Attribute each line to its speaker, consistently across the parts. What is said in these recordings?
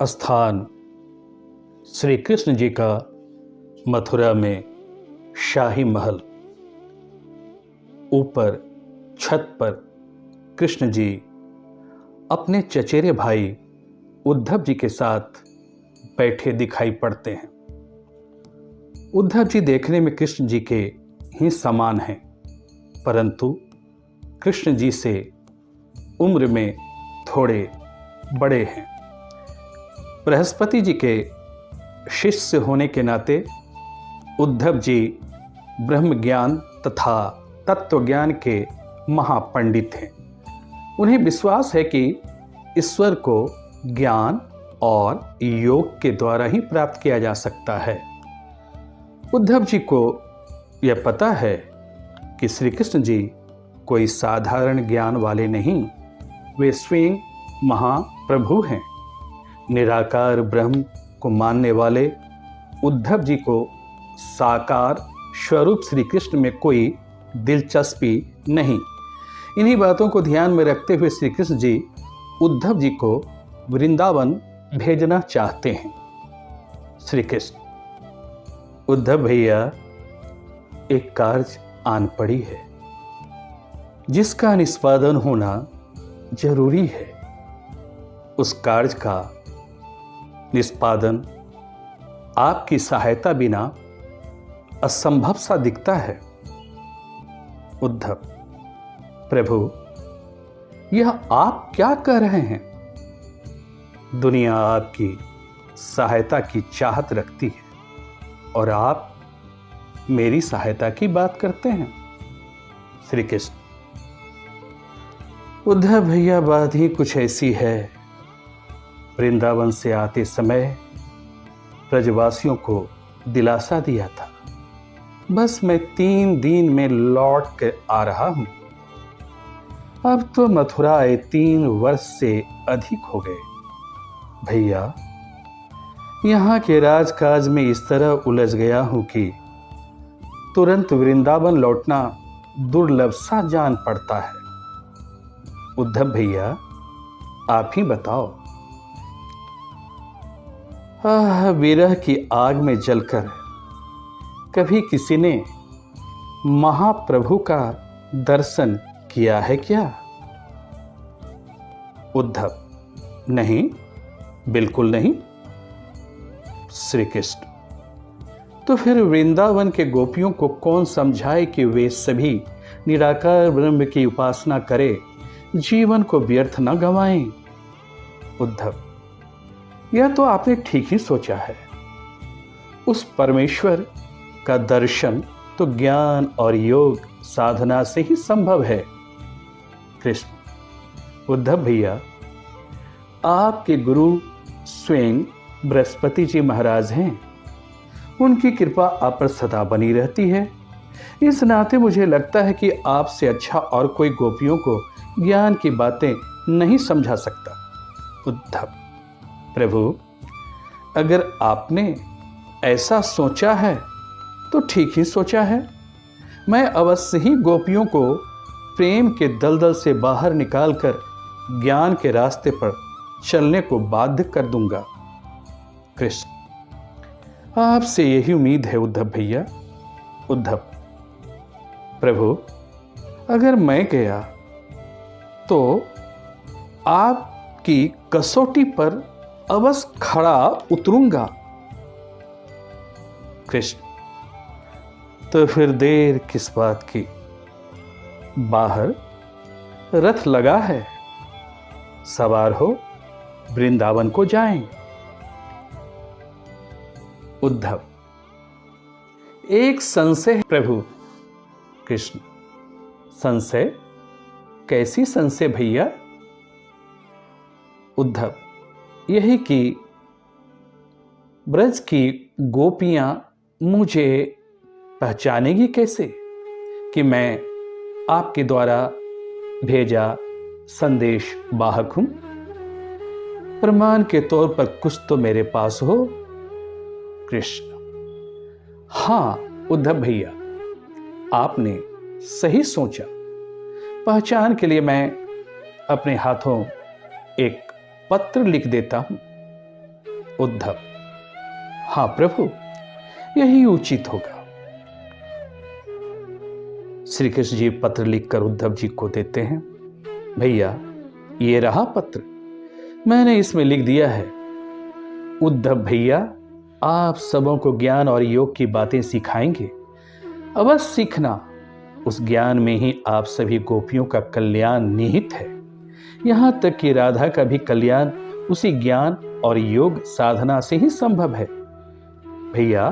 Speaker 1: स्थान श्री कृष्ण जी का मथुरा में शाही महल। ऊपर छत पर कृष्ण जी अपने चचेरे भाई उद्धव जी के साथ बैठे दिखाई पड़ते हैं। उद्धव जी देखने में कृष्ण जी के ही समान हैं, परंतु कृष्ण जी से उम्र में थोड़े बड़े हैं। बृहस्पति जी के शिष्य होने के नाते उद्धव जी ब्रह्म ज्ञान तथा तत्व ज्ञान के महापंडित हैं। उन्हें विश्वास है कि ईश्वर को ज्ञान और योग के द्वारा ही प्राप्त किया जा सकता है। उद्धव जी को यह पता है कि श्री कृष्ण जी कोई साधारण ज्ञान वाले नहीं, वे स्वयं महाप्रभु हैं। निराकार ब्रह्म को मानने वाले उद्धव जी को साकार स्वरूप श्री कृष्ण में कोई दिलचस्पी नहीं। इन्हीं बातों को ध्यान में रखते हुए श्री कृष्ण जी उद्धव जी को वृंदावन भेजना चाहते हैं। श्री कृष्ण, उद्धव भैया, एक कार्य आन पड़ी है जिसका निष्पादन होना जरूरी है। उस कार्य का निष्पादन आपकी सहायता बिना असंभव सा दिखता है। उद्धव, प्रभु, यह आप क्या कह रहे हैं? दुनिया आपकी सहायता की चाहत रखती है और आप मेरी सहायता की बात करते हैं। श्री कृष्ण, उद्धव भैया, बात ही कुछ ऐसी है। वृंदावन से आते समय ब्रजवासियों को दिलासा दिया था, बस मैं 3 दिन में लौट कर आ रहा हूं। अब तो मथुरा आए 3 वर्ष से अधिक हो गए। भैया, यहाँ के राजकाज में इस तरह उलझ गया हूं कि तुरंत वृंदावन लौटना दुर्लभ सा जान पड़ता है। उद्धव भैया, आप ही बताओ। विरह की आग में जलकर कभी किसी ने महाप्रभु का दर्शन किया है क्या? उद्धव, नहीं, बिल्कुल नहीं। श्री कृष्ण, तो फिर वृंदावन के गोपियों को कौन समझाए कि वे सभी निराकार ब्रह्म की उपासना करें, जीवन को व्यर्थ न गंवाएं? उद्धव, यह तो आपने ठीक ही सोचा है। उस परमेश्वर का दर्शन तो ज्ञान और योग साधना से ही संभव है। कृष्ण, उद्धव भैया, आपके गुरु स्वयं बृहस्पति जी महाराज हैं। उनकी कृपा आप पर सदा बनी रहती है। इस नाते मुझे लगता है कि आपसे अच्छा और कोई गोपियों को ज्ञान की बातें नहीं समझा सकता। उद्धव, प्रभु, अगर आपने ऐसा सोचा है तो ठीक ही सोचा है। मैं अवश्य ही गोपियों को प्रेम के दलदल से बाहर निकालकर ज्ञान के रास्ते पर चलने को बाध्य कर दूंगा। कृष्ण, आपसे यही उम्मीद है उद्धव भैया। उद्धव, प्रभु, अगर मैं गया तो आपकी कसौटी पर अवश्य खड़ा उतरूंगा। कृष्ण, तो फिर देर किस बात की? बाहर रथ लगा है, सवार हो वृंदावन को जाएं। उद्धव, एक संशय है प्रभु। कृष्ण, संशय? कैसी संशय भैया? उद्धव, यही कि ब्रज की गोपियां मुझे पहचानेगी कैसे कि मैं आपके द्वारा भेजा संदेश वाहक हूं? प्रमाण के तौर पर कुछ तो मेरे पास हो। कृष्ण, हां उद्धव भैया, आपने सही सोचा। पहचान के लिए मैं अपने हाथों एक पत्र लिख देता हूं। उद्धव: हाँ प्रभु, यही उचित होगा। श्री कृष्ण जी पत्र लिखकर उद्धव जी को देते हैं। भैया, ये रहा पत्र, मैंने इसमें लिख दिया है। उद्धव भैया, आप सबों को ज्ञान और योग की बातें सिखाएंगे। अवश्य सीखना, उस ज्ञान में ही आप सभी गोपियों का कल्याण निहित है। यहां तक कि राधा का भी कल्याण उसी ज्ञान और योग साधना से ही संभव है। भैया,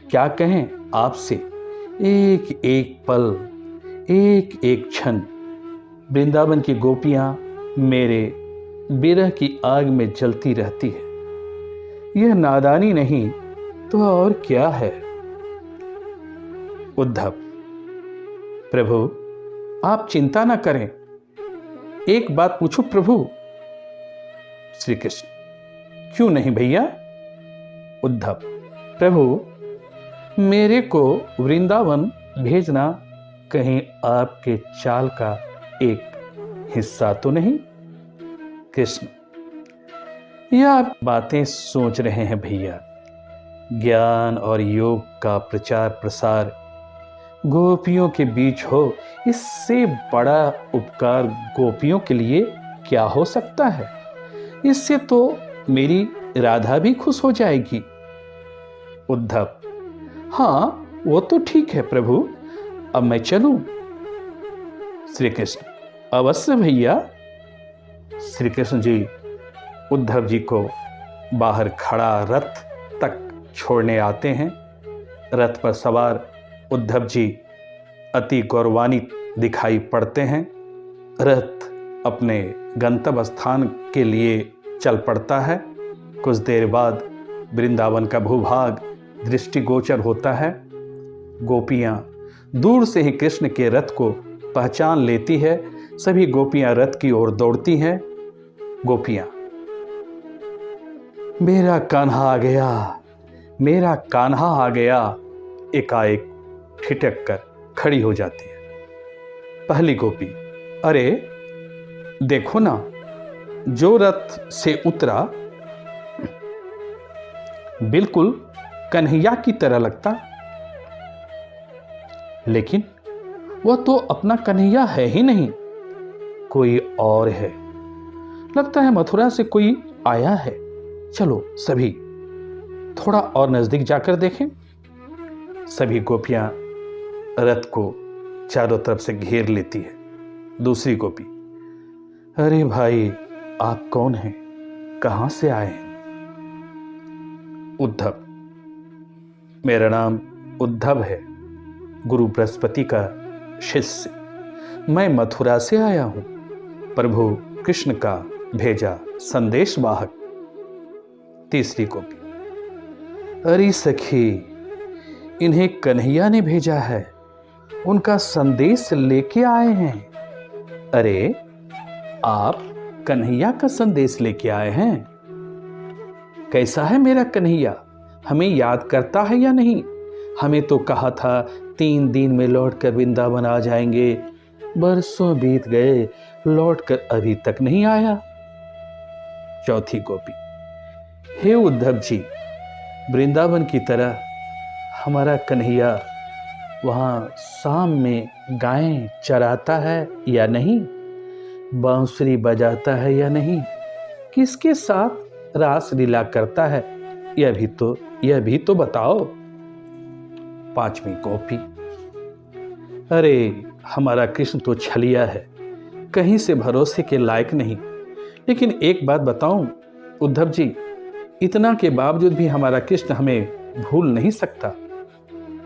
Speaker 1: क्या कहें आपसे, एक एक पल, एक एक क्षण वृंदावन की गोपियां मेरे विरह की आग में जलती रहती है। यह नादानी नहीं तो और क्या है। उद्धव: प्रभु, आप चिंता ना करें। एक बात पूछो प्रभु। श्री कृष्ण: क्यों नहीं भैया। उद्धव: प्रभु, मेरे को वृंदावन भेजना कहीं आपके चाल का एक हिस्सा तो नहीं। कृष्ण: यह आप बातें सोच रहे हैं भैया। ज्ञान और योग का प्रचार प्रसार गोपियों के बीच हो, इससे बड़ा उपकार गोपियों के लिए क्या हो सकता है। इससे तो मेरी राधा भी खुश हो जाएगी। उद्धव: हाँ, वो तो ठीक है प्रभु, अब मैं चलूं। श्री कृष्ण: अवश्य भैया। श्री कृष्ण जी उद्धव जी को बाहर खड़ा रथ तक छोड़ने आते हैं। रथ पर सवार उद्धव जी अति गौरवान्वित दिखाई पड़ते हैं। रथ अपने गंतव्य स्थान के लिए चल पड़ता है। कुछ देर बाद वृंदावन का भूभाग दृष्टिगोचर होता है। गोपियां दूर से ही कृष्ण के रथ को पहचान लेती है। सभी गोपियां रथ की ओर दौड़ती हैं। गोपियां: मेरा कान्हा आ गया, मेरा कान्हा आ गया, एकाएक ठिठक कर खड़ी हो जाती है। पहली गोपी: अरे देखो ना, जो रथ से उतरा बिल्कुल कन्हैया की तरह लगता, लेकिन वह तो अपना कन्हैया है ही नहीं, कोई और है। लगता है मथुरा से कोई आया है। चलो सभी थोड़ा और नजदीक जाकर देखें। सभी गोपियां रथ को चारों तरफ से घेर लेती है। दूसरी गोपी: अरे भाई, आप कौन हैं, कहां से आए हैं। उद्धव: मेरा नाम उद्धव है, गुरु बृहस्पति का शिष्य। मैं मथुरा से आया हूं, प्रभु कृष्ण का भेजा संदेश वाहक। तीसरी गोपी: अरे सखी, इन्हें कन्हैया ने भेजा है, उनका संदेश लेके आए हैं। अरे, आप कन्हैया का संदेश लेके आए हैं? कैसा है मेरा कन्हैया, हमें याद करता है या नहीं? हमें तो कहा था 3 दिन में लौटकर वृंदावन आ जाएंगे। बरसों बीत गए, लौटकर अभी तक नहीं आया। चौथी गोपी: हे उद्धव जी, वृंदावन की तरह हमारा कन्हैया वहां शाम में गायें चराता है या नहीं, बांसुरी बजाता है या नहीं, किसके साथ रास लीला करता है, यह भी तो बताओ। पांचवी गोपी: अरे, हमारा कृष्ण तो छलिया है, कहीं से भरोसे के लायक नहीं। लेकिन एक बात बताऊं उद्धव जी, इतना के बावजूद भी हमारा कृष्ण हमें भूल नहीं सकता।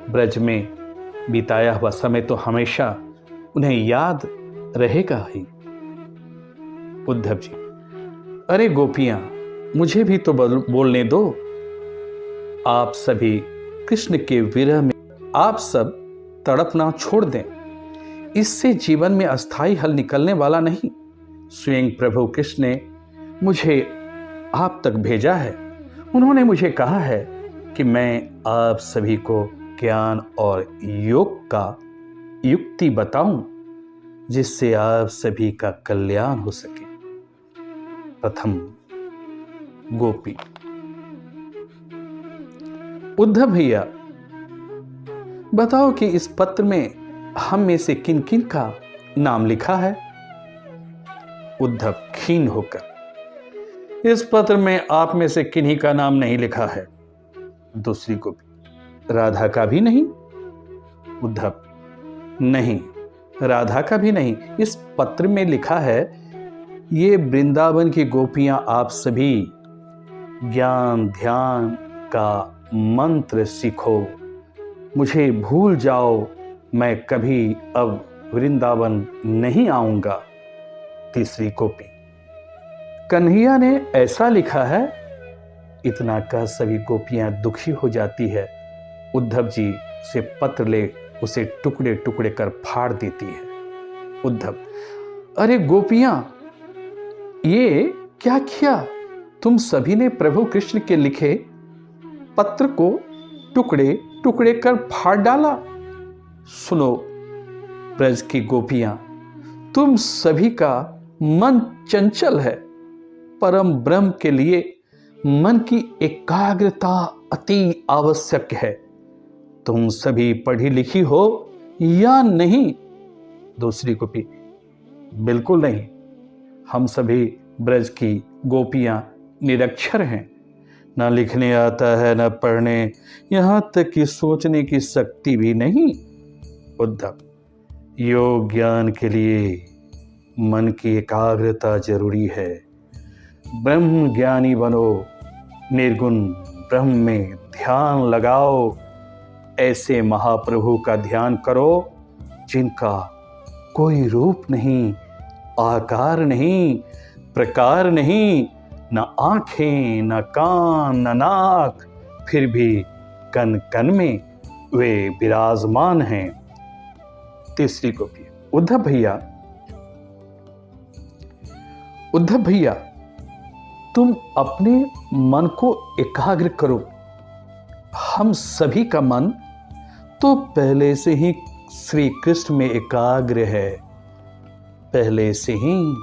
Speaker 1: ब्रज में बिताया हुआ समय तो हमेशा उन्हें याद रहेगा ही। उद्धव जी: अरे गोपियां, मुझे भी तो बोलने दो। आप सभी कृष्ण के विरह में आप सब तड़पना छोड़ दें। इससे जीवन में अस्थाई हल निकलने वाला नहीं। स्वयं प्रभु कृष्ण ने मुझे आप तक भेजा है। उन्होंने मुझे कहा है कि मैं आप सभी को ज्ञान और योग का युक्ति बताऊं, जिससे आप सभी का कल्याण हो सके। प्रथम गोपी: उद्धव भैया, बताओ कि इस पत्र में हम में से किन किन का नाम लिखा है? उद्धव खीन होकर, इस पत्र में आप में से किन्हीं का नाम नहीं लिखा है। दूसरी गोपी, राधा का भी नहीं? उद्धव, नहीं, राधा का भी नहीं। इस पत्र में लिखा है, ये वृंदावन की गोपियां आप सभी ज्ञान ध्यान का मंत्र सीखो, मुझे भूल जाओ, मैं कभी अब वृंदावन नहीं आऊंगा। तीसरी गोपी, कन्हैया ने ऐसा लिखा है। इतना कह सभी गोपियां दुखी हो जाती है। उद्धव जी से पत्र ले उसे टुकड़े टुकड़े कर फाड़ देती है। उद्धव, अरे गोपियां, ये क्या किया? तुम सभी ने प्रभु कृष्ण के लिखे पत्र को टुकड़े टुकड़े कर फाड़ डाला। सुनो ब्रज की गोपियां, तुम सभी का मन चंचल है। परम ब्रह्म के लिए मन की एकाग्रता अति आवश्यक है। तुम सभी पढ़ी लिखी हो या नहीं? दूसरी गोपी, बिल्कुल नहीं, हम सभी ब्रज की गोपियां निरक्षर हैं, ना लिखने आता है ना पढ़ने, यहां तक कि सोचने की शक्ति भी नहीं। उद्धव, योग ज्ञान के लिए मन की एकाग्रता जरूरी है। ब्रह्म ज्ञानी बनो, निर्गुण ब्रह्म में ध्यान लगाओ। ऐसे महाप्रभु का ध्यान करो जिनका कोई रूप नहीं, आकार नहीं, प्रकार नहीं, न आंखें, न कान, न नाक, फिर भी कन कन में वे विराजमान हैं। तीसरी गोपी, उद्धव भैया, तुम अपने मन को एकाग्र करो। हम सभी का मन तो पहले से ही श्री कृष्ण में एकाग्र है, पहले से ही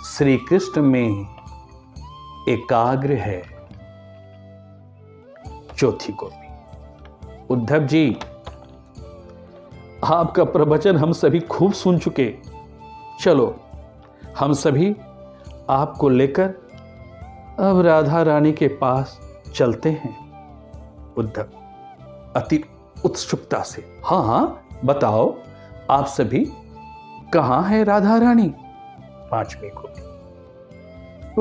Speaker 1: श्री कृष्ण में एकाग्र है। चौथी गोपी, उद्धव जी, आपका प्रवचन हम सभी खूब सुन चुके। चलो हम सभी आपको लेकर अब राधा रानी के पास चलते हैं। उद्धव अति उत्सुकता से, हाँ हाँ बताओ, आप सभी कहाँ है राधा रानी? पांचवी गोपी,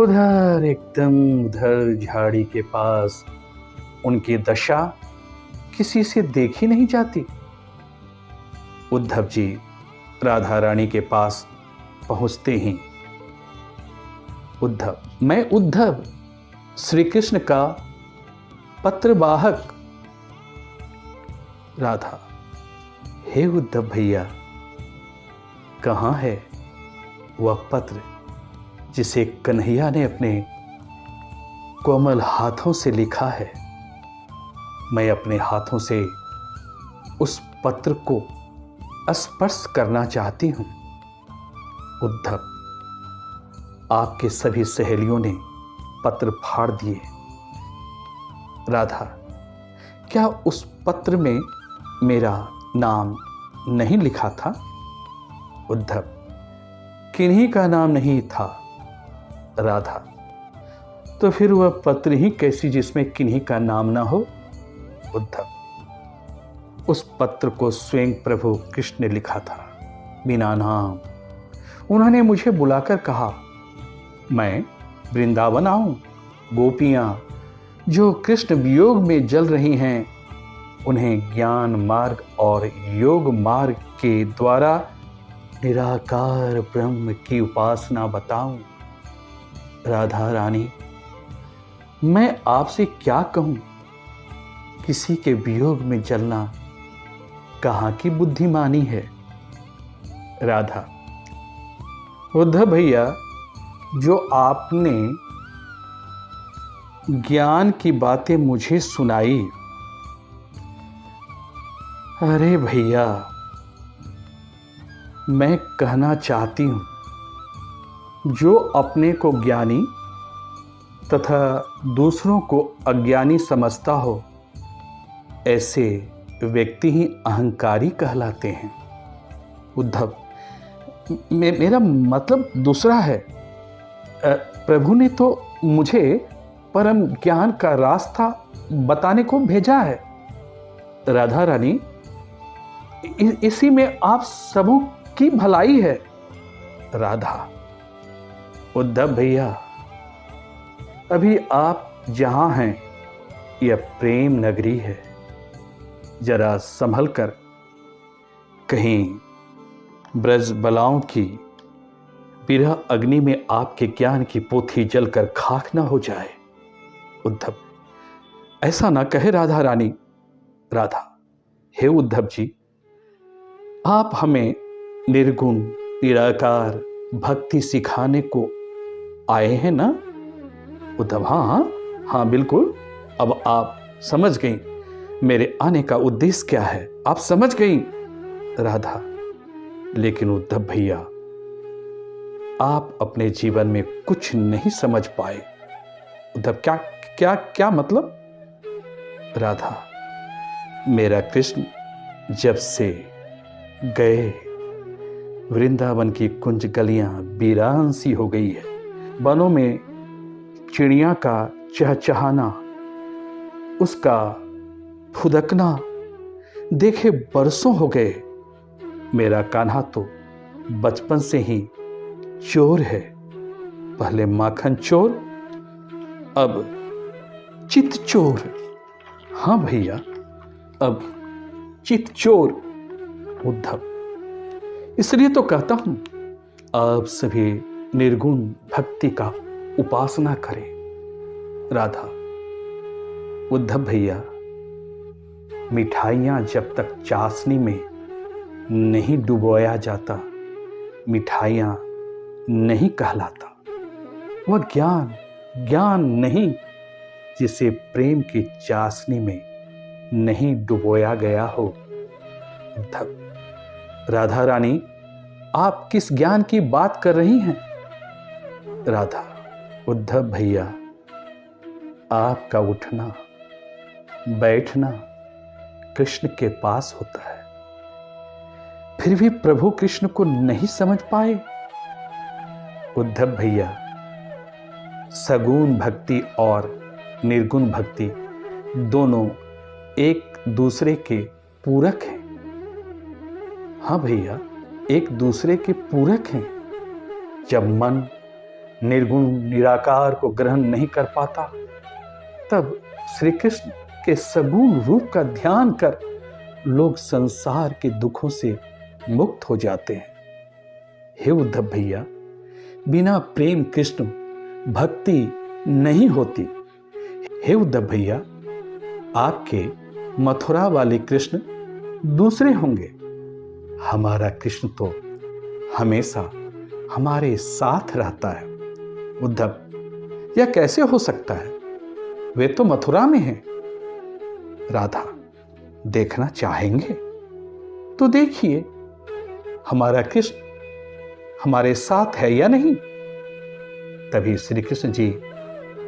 Speaker 1: उधर एकदम उधर झाड़ी के पास, उनकी दशा किसी से देखी नहीं जाती। उद्धव जी राधा रानी के पास पहुंचते ही, उद्धव, मैं उद्धव श्री कृष्ण का पत्रवाहक। राधा, हे उद्धव भैया, कहाँ है वह पत्र जिसे कन्हैया ने अपने कोमल हाथों से लिखा है? मैं अपने हाथों से उस पत्र को स्पर्श करना चाहती हूं। उद्धव, आपके सभी सहेलियों ने पत्र फाड़ दिए। राधा, क्या उस पत्र में मेरा नाम नहीं लिखा था? उद्धव, किन्हीं का नाम नहीं था। राधा, तो फिर वह पत्र ही कैसी जिसमें किन्हीं का नाम ना हो? उद्धव, उस पत्र को स्वयं प्रभु कृष्ण ने लिखा था, बिना नाम। उन्होंने मुझे बुलाकर कहा, मैं वृंदावन आऊं। गोपियां जो कृष्ण वियोग में जल रही हैं, उन्हें ज्ञान मार्ग और योग मार्ग के द्वारा निराकार ब्रह्म की उपासना बताऊं। राधा रानी, मैं आपसे क्या कहूं? किसी के वियोग में जलना कहाँ की बुद्धिमानी है? राधा, उद्धव भैया, जो आपने ज्ञान की बातें मुझे सुनाई, अरे भैया, मैं कहना चाहती हूं, जो अपने को ज्ञानी तथा दूसरों को अज्ञानी समझता हो, ऐसे व्यक्ति ही अहंकारी कहलाते हैं। उद्धव, मेरा मतलब दूसरा है। प्रभु ने तो मुझे परम ज्ञान का रास्ता बताने को भेजा है। राधा रानी, इसी में आप सबों की भलाई है। राधा, उद्धव भैया, अभी आप जहां हैं यह प्रेम नगरी है, जरा संभल कर, कहीं ब्रज बलाओं की विरह अग्नि में आपके ज्ञान की पोथी जलकर खाक ना हो जाए। उद्धव, ऐसा ना कहे राधा रानी। राधा, हे उद्धव जी, आप हमें निर्गुण निराकार भक्ति सिखाने को आए हैं ना? उद्धव, हाँ बिल्कुल। अब आप समझ गई मेरे आने का उद्देश्य क्या है, आप समझ गई। राधा, लेकिन उद्धव भैया, आप अपने जीवन में कुछ नहीं समझ पाए। उद्धव, क्या क्या क्या मतलब? राधा, मेरा कृष्ण जब से गए, वृंदावन की कुंज गलियां वीरान सी हो गई है। वनों में चिड़िया का चहचहाना, उसका फुदकना देखे बरसों हो गए। मेरा कान्हा तो बचपन से ही चोर है, पहले माखन चोर, अब चित चोर। हाँ भैया, अब चित चोर। उद्धव, इसलिए तो कहता हूं आप सभी निर्गुण भक्ति का उपासना करें। राधा, उद्धव भैया, मिठाइयां जब तक चाशनी में नहीं डुबोया जाता, मिठाइयां नहीं कहलाता। वह ज्ञान नहीं जिसे प्रेम की चाशनी में नहीं डुबोया गया हो। उद्धव, राधा रानी, आप किस ज्ञान की बात कर रही हैं? राधा, उद्धव भैया, आपका उठना बैठना कृष्ण के पास होता है, फिर भी प्रभु कृष्ण को नहीं समझ पाए। उद्धव भैया, सगुण भक्ति और निर्गुण भक्ति दोनों एक दूसरे के पूरक हैं। हाँ भैया, एक दूसरे के पूरक हैं। जब मन निर्गुण निराकार को ग्रहण नहीं कर पाता, तब श्री कृष्ण के सगुण रूप का ध्यान कर लोग संसार के दुखों से मुक्त हो जाते हैं। हे उद्धव भैया, बिना प्रेम कृष्ण भक्ति नहीं होती। हे उद्धव भैया, आपके मथुरा वाले कृष्ण दूसरे होंगे। हमारा कृष्ण तो हमेशा हमारे साथ रहता है। उद्धव, यह कैसे हो सकता है? वे तो मथुरा में हैं। राधा, देखना चाहेंगे तो देखिए, हमारा कृष्ण हमारे साथ है या नहीं। तभी श्री कृष्ण जी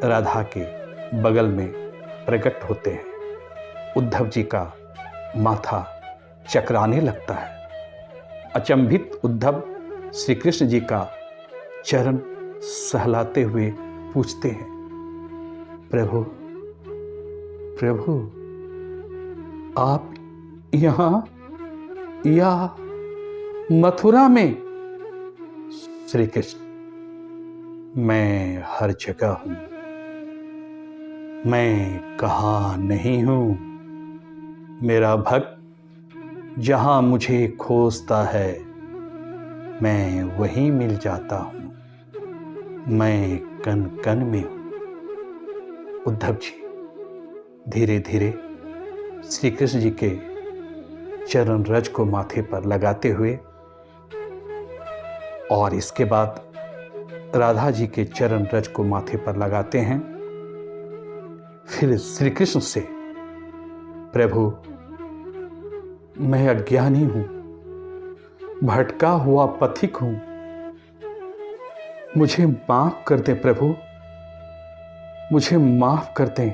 Speaker 1: राधा के बगल में प्रकट होते हैं। उद्धव जी का माथा चकराने लगता है। अचंभित उद्धव श्री कृष्ण जी का चरण सहलाते हुए पूछते हैं, प्रभु प्रभु, आप यहां या मथुरा में? श्री कृष्ण, मैं हर जगह हूं, मैं कहां नहीं हूं। मेरा भक्त जहां मुझे खोजता है, मैं वहीं मिल जाता हूं। मैं कण कण में हूं। उद्धव जी धीरे धीरे श्री कृष्ण जी के चरण रज को माथे पर लगाते हुए और इसके बाद राधा जी के चरण रज को माथे पर लगाते हैं। फिर श्री कृष्ण से, प्रभु, मैं अज्ञानी हूं, भटका हुआ पथिक हूं, मुझे माफ कर दें प्रभु, मुझे माफ कर दें।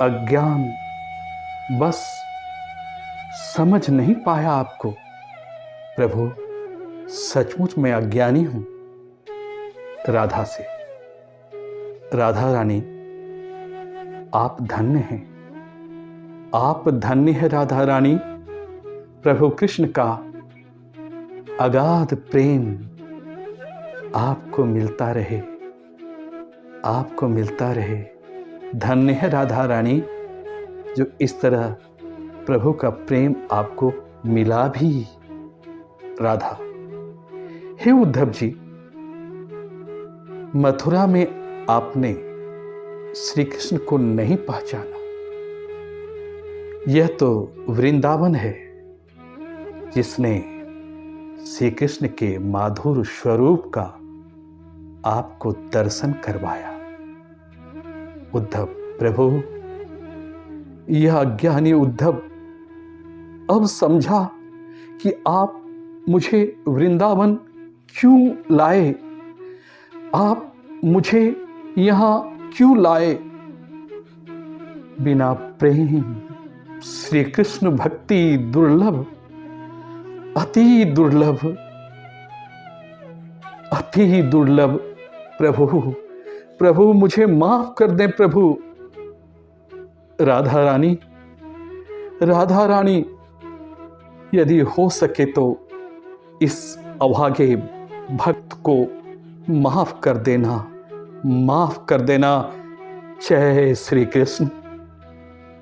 Speaker 1: अज्ञान बस समझ नहीं पाया आपको। प्रभु, सचमुच मैं अज्ञानी हूं। राधा से, राधा रानी, आप धन्य हैं, आप धन्य हैं राधा रानी। प्रभु कृष्ण का अगाध प्रेम आपको मिलता रहे, आपको मिलता रहे। धन्य है राधा रानी जो इस तरह प्रभु का प्रेम आपको मिला भी। राधा, हे उद्धव जी, मथुरा में आपने श्री कृष्ण को नहीं पहचाना। यह तो वृंदावन है जिसने श्री कृष्ण के माधुर स्वरूप का आपको दर्शन करवाया। उद्धव प्रभु, यह अज्ञानी उद्धव अब समझा कि आप मुझे वृंदावन क्यों लाए, आप मुझे यहां क्यों लाए। बिना प्रेम श्री कृष्ण भक्ति दुर्लभ, अति दुर्लभ, अति दुर्लभ। प्रभु, प्रभु मुझे माफ कर दें प्रभु। राधा रानी, राधा रानी, यदि हो सके तो इस अभागे भक्त को माफ कर देना, माफ कर देना। जय श्री कृष्ण।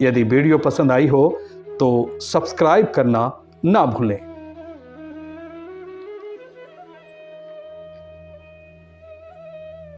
Speaker 1: यदि वीडियो पसंद आई हो तो सब्सक्राइब करना ना भूलें।